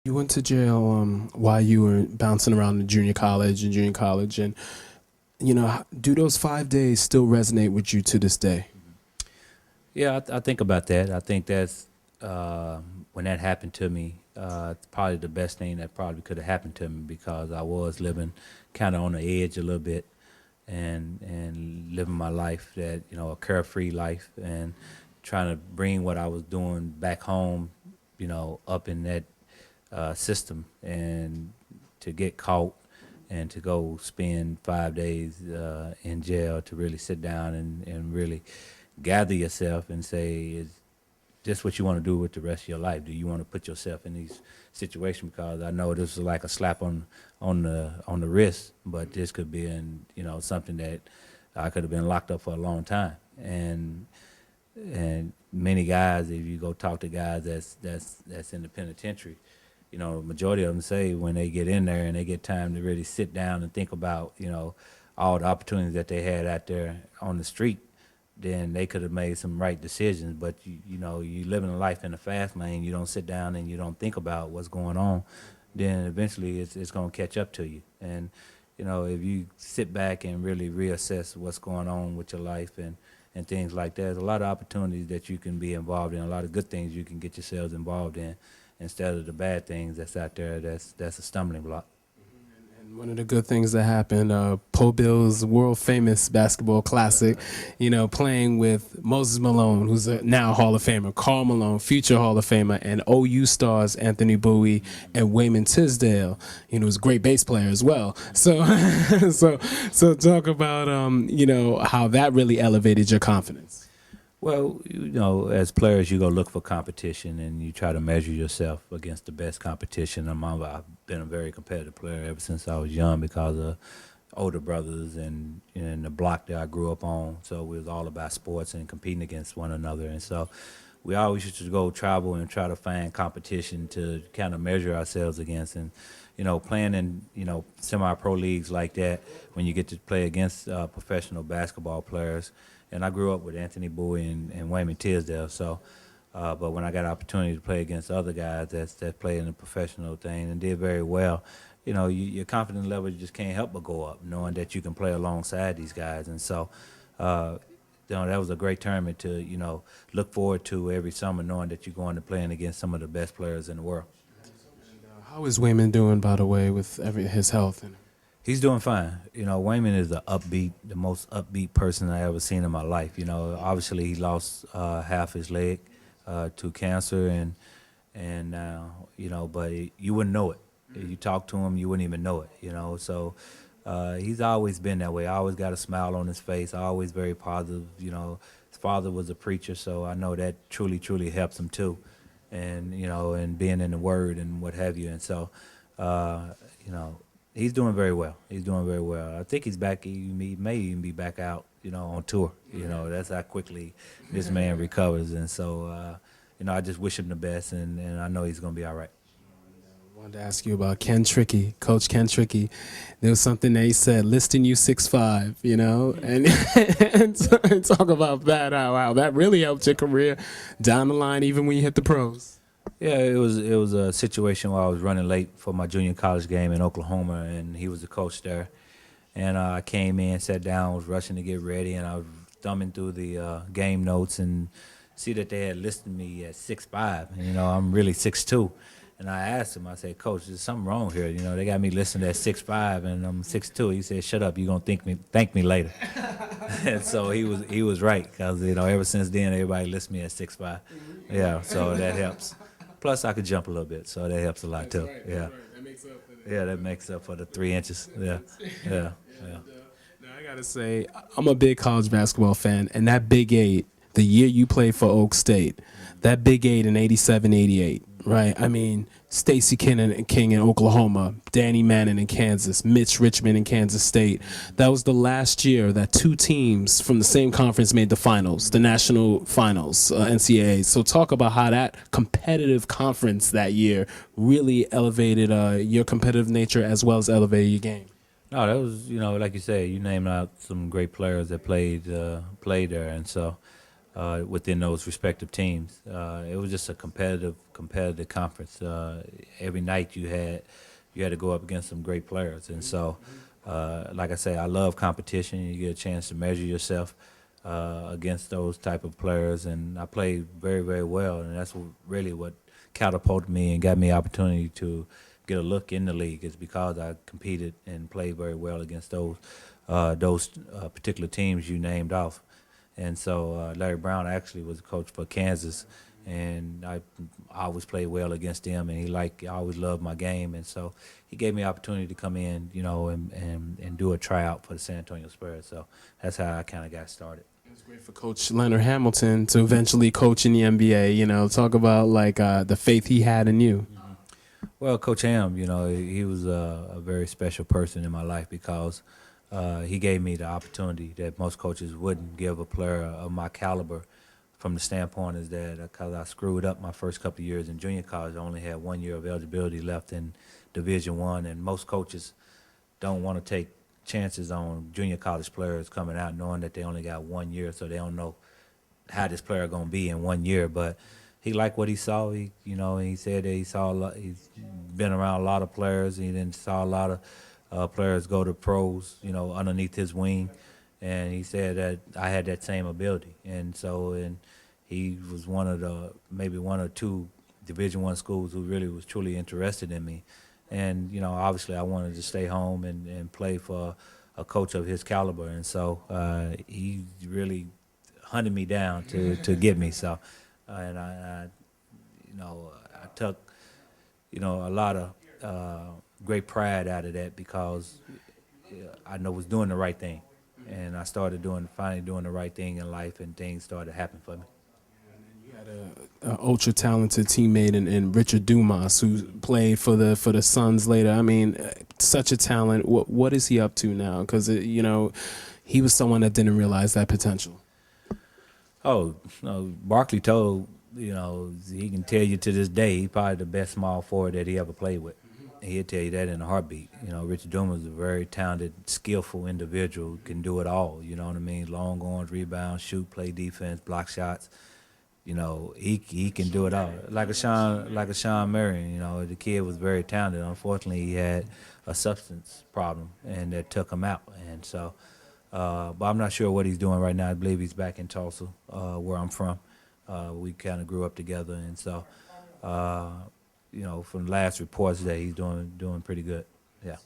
You went to jail while you were bouncing around the junior college, and do those 5 days still resonate with you to this day? Yeah, I think about that. I think that's when that happened to me. It's probably the best thing that probably could have happened to me because I was living kind of on the edge a little bit, and living my life that a carefree life, and trying to bring what I was doing back home, up in that system, and to get caught and to go spend 5 days in jail to really sit down and really gather yourself and say, is this what you want to do with the rest of your life? Do you want to put yourself in these situations? Because I know this is like a slap on the wrist, but this could be something that I could have been locked up for a long time. And many guys, if you go talk to guys that's in the penitentiary, majority of them say when they get in there and they get time to really sit down and think about, all the opportunities that they had out there on the street, then they could have made some right decisions. But you living a life in the fast lane, you don't sit down and you don't think about what's going on, then eventually it's going to catch up to you. And if you sit back and really reassess what's going on with your life and things like that, there's a lot of opportunities that you can be involved in, a lot of good things you can get yourselves involved in, instead of the bad things that's out there that's a stumbling block. And one of the good things that happened, Poe Bill's world famous basketball classic, playing with Moses Malone, who's a now Hall of Famer, Karl Malone, future Hall of Famer, and OU stars Anthony Bowie and Wayman Tisdale, who's a great bass player as well. So, so talk about, how that really elevated your confidence. Well, as players, you go look for competition and you try to measure yourself against the best competition. I've been a very competitive player ever since I was young because of older brothers and the block that I grew up on. So we was all about sports and competing against one another. And so we always used to go travel and try to find competition to kind of measure ourselves against. And playing in semi-pro leagues like that, when you get to play against professional basketball players. And I grew up with Anthony Bowie and Wayman Tisdale. So, but when I got an opportunity to play against other guys that play in the professional thing and did very well, your confidence level just can't help but go up, knowing that you can play alongside these guys. And so, that was a great tournament to look forward to every summer, knowing that you're going to playing against some of the best players in the world. How is Wayman doing, by the way, with his health? He's doing fine. Wayman is the most upbeat person I ever seen in my life. Obviously he lost half his leg to cancer, and but you wouldn't know it. If you talk to him, you wouldn't even know it. So he's always been that way. I always got a smile on his face. Always very positive. His father was a preacher, so I know that truly helps him too, and being in the Word and what have you. And so, he's doing very well. He's doing very well. I think he's back. He may even be back out, on tour. That's how quickly this man recovers. And so, I just wish him the best, and I know he's going to be all right. I wanted to ask you about Ken Trickey, Coach Ken Trickey. There was something that he said, listing you 6'5", and talk about that, how that really helped your career down the line, even when you hit the pros. Yeah, it was a situation where I was running late for my junior college game in Oklahoma, and he was the coach there. And I came in, sat down, was rushing to get ready, and I was thumbing through the game notes and see that they had listed me at 6'5". And, I'm really 6'2". And I asked him, I said, Coach, there's something wrong here. They got me listed at 6'5", and I'm 6'2". He said, shut up, you're going to thank me later. And so he was right, because, ever since then, everybody lists me at 6'5". Yeah, so that helps. Plus, I could jump a little bit, so that helps a lot too. Right, yeah, right. That makes up for that. yeah, that makes up for the 3 inches. Yeah, yeah, yeah. Now, I gotta say, I'm a big college basketball fan, and that Big Eight, the year you played for Oak State, that Big Eight in '87, '88, right? I mean, Stacey King in Oklahoma, Danny Manning in Kansas, Mitch Richmond in Kansas State. That was the last year that two teams from the same conference made the finals, the national finals, NCAA. So talk about how that competitive conference that year really elevated your competitive nature as well as elevated your game. No, that was like you said, you named out some great players that played there, and so within those respective teams. It was just a competitive conference. Every night you had to go up against some great players, and so like I say, I love competition. You get a chance to measure yourself against those type of players, and I played very, very well, and that's really what catapulted me and got me opportunity to get a look in the league, is because I competed and played very well against those particular teams you named off. And so Larry Brown actually was a coach for Kansas, and I always played well against him, and I always loved my game, and so he gave me opportunity to come in, and do a tryout for the San Antonio Spurs. So that's how I kind of got started. It was great for Coach Leonard Hamilton to eventually coach in the NBA. Talk about the faith he had in you. Well, Coach Ham, he was a very special person in my life, because he gave me the opportunity that most coaches wouldn't give a player of my caliber, from the standpoint is that because I screwed up my first couple of years in junior college. I only had 1 year of eligibility left in Division I, and most coaches don't want to take chances on junior college players coming out knowing that they only got 1 year, so they don't know how this player going to be in 1 year. But he liked what he saw. He said that he saw a lot. He's been around a lot of players. He then saw a lot of players go to pros, underneath his wing, and he said that I had that same ability. And he was maybe one or two Division I schools who really was truly interested in me. And obviously I wanted to stay home and play for a coach of his caliber, and so he really hunted me down to get me. So, and I took a lot of great pride out of that, because I was doing the right thing, and I started finally doing the right thing in life, and things started happening for me. You had an ultra talented teammate in Richard Dumas, who played for the Suns later. I mean, such a talent. What is he up to now? Because he was someone that didn't realize that potential. Oh, no, Barkley told he can tell you to this day he's probably the best small forward that he ever played with. He'll tell you that in a heartbeat. Richard Dumas is a very talented, skillful individual, can do it all. You know what I mean? Long arms, rebound, shoot, play defense, block shots. He can do it all. Like a Sean Marion. The kid was very talented. Unfortunately, he had a substance problem, and that took him out. And so, but I'm not sure what he's doing right now. I believe he's back in Tulsa, where I'm from. We kind of grew up together, and so. From the last reports that he's doing pretty good. Yeah.